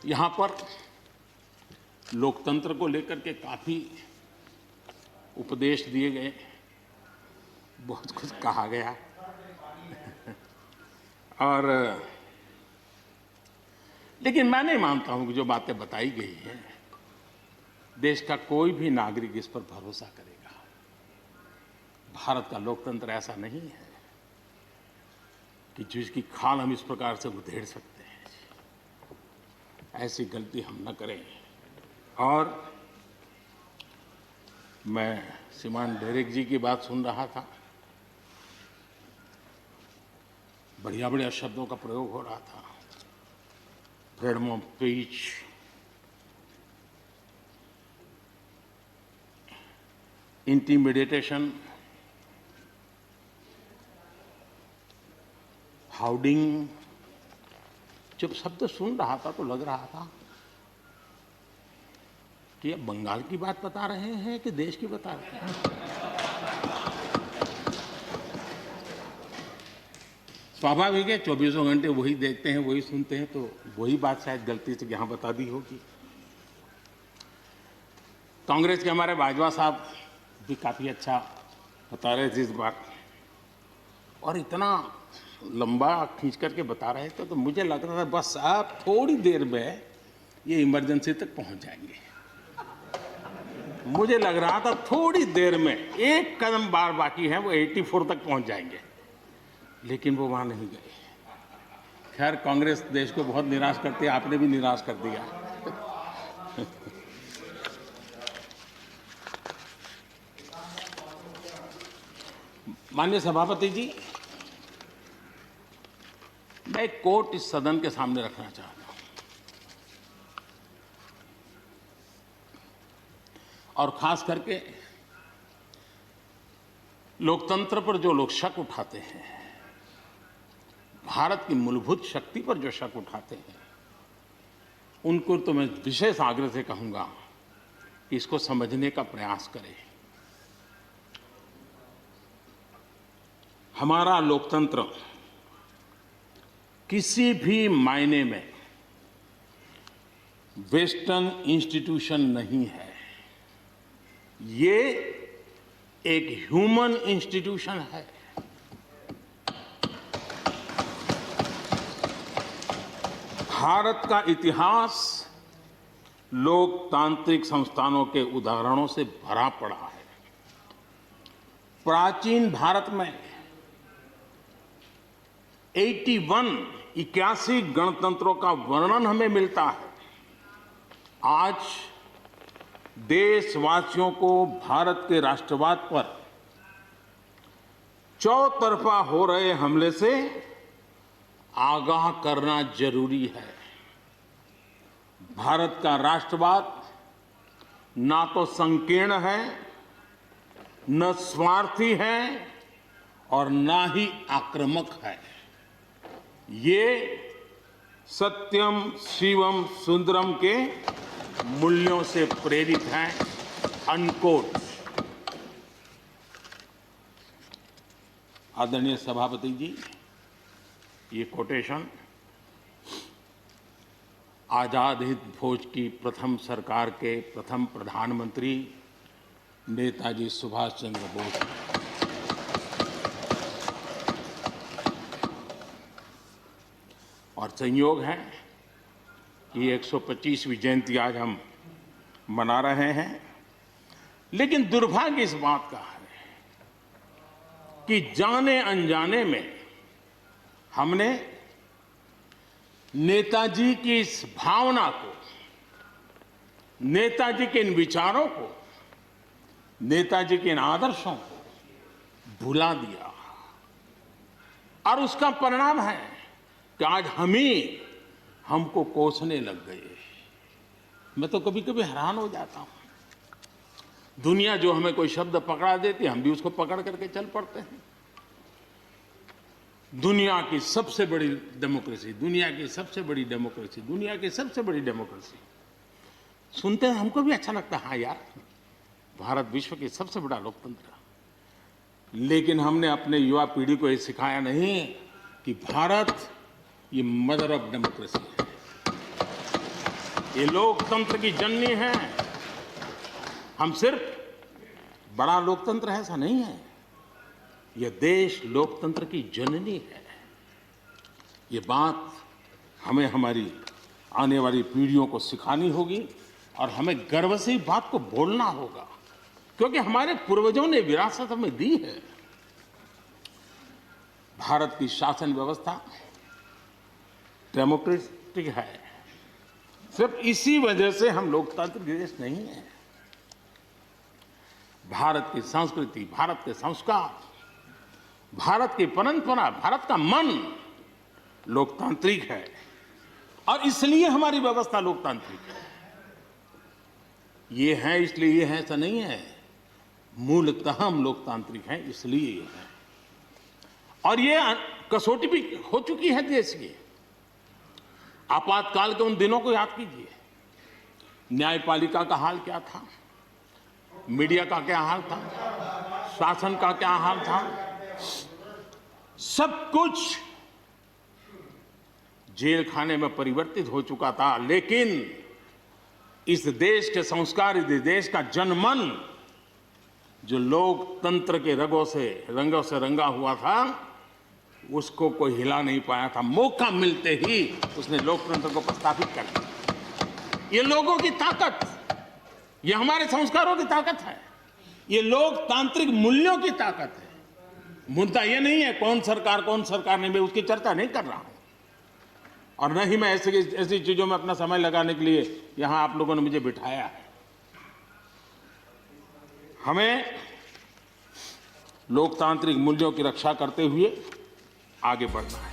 यहाँ पर लोकतंत्र को लेकर के काफ़ी उपदेश दिए गए, बहुत कुछ कहा गया और लेकिन मैं नहीं मानता हूं कि जो बातें बताई गई हैं देश का कोई भी नागरिक इस पर भरोसा करेगा। भारत का लोकतंत्र ऐसा नहीं है कि जिसकी खाल हम इस प्रकार से उधेड़ सकते हैं। ऐसी गलती हम न करें। और मैं श्रीमान डेरेक जी की बात सुन रहा था, बढ़िया बढ़िया शब्दों का प्रयोग हो रहा था, फ्रीडम ऑफ स्पीच, इंटिमिडेशन, हाउडिंग। जब शब्द सुन रहा था तो लग रहा था कि अब बंगाल की बात बता रहे हैं कि देश की बता रहे हैं। स्वाभाविक है, 24 घंटे वही देखते हैं, वही सुनते हैं, तो वही बात शायद गलती से यहाँ बता दी होगी। कांग्रेस के हमारे बाजवा साहब भी काफ़ी अच्छा बता रहे थे इस बार, और इतना लंबा खींच करके बता रहे थे तो मुझे लग रहा था बस आप थोड़ी देर में ये इमरजेंसी तक पहुंच जाएंगे। मुझे लग रहा था थोड़ी देर में एक कदम बार बाकी है, वो 84 तक पहुंच जाएंगे, लेकिन वो वहां नहीं गए। खैर, कांग्रेस देश को बहुत निराश करती है, आपने भी निराश कर दिया। माननीय सभापति जी, मैं एक कोट इस सदन के सामने रखना चाहता हूं, और खास करके लोकतंत्र पर जो लोग शक उठाते हैं, भारत की मूलभूत शक्ति पर जो शक उठाते हैं, उनको तो मैं विशेष आग्रह से कहूंगा कि इसको समझने का प्रयास करें। हमारा लोकतंत्र किसी भी मायने में वेस्टर्न इंस्टीट्यूशन नहीं है, ये एक ह्यूमन इंस्टीट्यूशन है। भारत का इतिहास लोकतांत्रिक संस्थानों के उदाहरणों से भरा पड़ा है। प्राचीन भारत में 81 गणतंत्रों का वर्णन हमें मिलता है। आज देशवासियों को भारत के राष्ट्रवाद पर चौतरफा हो रहे हमले से आगाह करना जरूरी है। भारत का राष्ट्रवाद ना तो संकीर्ण है, न स्वार्थी है और ना ही आक्रामक है। ये सत्यम शिवम सुंदरम के मूल्यों से प्रेरित है। अनकोट। आदरणीय सभापति जी, ये कोटेशन आजाद हिंद फौज की प्रथम सरकार के प्रथम प्रधानमंत्री नेताजी सुभाष चंद्र बोस, और संयोग है कि 125वीं जयंती आज हम मना रहे हैं। लेकिन दुर्भाग्य इस बात का है कि जाने अनजाने में हमने नेताजी की इस भावना को, नेताजी के इन विचारों को, नेताजी के इन आदर्शों को भुला दिया, और उसका परिणाम है कि आज हमको कोसने लग गए। मैं तो कभी कभी हैरान हो जाता हूं। दुनिया जो हमें कोई शब्द पकड़ा देती है, हम भी उसको पकड़ करके चल पड़ते हैं। दुनिया की सबसे बड़ी डेमोक्रेसी, दुनिया की सबसे बड़ी डेमोक्रेसी, दुनिया की सबसे बड़ी डेमोक्रेसी सुनते हैं, हमको भी अच्छा लगता है। हाँ यार, भारत विश्व की सबसे बड़ा लोकतंत्र। लेकिन हमने अपने युवा पीढ़ी को ये सिखाया नहीं कि भारत ये मदर ऑफ डेमोक्रेसी है। ये लोकतंत्र की जननी है। हम सिर्फ बड़ा लोकतंत्र है ऐसा नहीं है, यह देश लोकतंत्र की जननी है। ये बात हमें हमारी आने वाली पीढ़ियों को सिखानी होगी और हमें गर्व से इस बात को बोलना होगा, क्योंकि हमारे पूर्वजों ने विरासत हमें दी है। भारत की शासन व्यवस्था डेमोक्रेटिक है। सिर्फ इसी वजह से हम लोकतांत्रिक देश नहीं है। भारत की संस्कृति, भारत के संस्कार, भारत की परंपरा, भारत का मन लोकतांत्रिक है और इसलिए हमारी व्यवस्था लोकतांत्रिक है। ये है इसलिए ये है ऐसा नहीं है, मूलतः हम लोकतांत्रिक हैं इसलिए ये है। और ये कसौटी भी हो चुकी है देश की। आपातकाल के उन दिनों को याद कीजिए, न्यायपालिका का हाल क्या था, मीडिया का क्या हाल था, शासन का क्या हाल था। सब कुछ जेल खाने में परिवर्तित हो चुका था, लेकिन इस देश के संस्कार, इस देश का जनमन जो लोकतंत्र के रंगों से रंगा हुआ था, उसको कोई हिला नहीं पाया था। मौका मिलते ही उसने लोकतंत्र को प्रस्थापित कर दिया। ये लोगों की ताकत, ये हमारे संस्कारों की ताकत है, ये लोकतांत्रिक मूल्यों की ताकत है। मुद्दा ये नहीं है कौन सरकार नहीं, मैं उसकी चर्चा नहीं कर रहा हूं और न ही मैं ऐसी चीजों में अपना समय लगाने के लिए यहां आप लोगों ने मुझे बिठाया है। हमें लोकतांत्रिक मूल्यों की रक्षा करते हुए आगे बढ़ना है।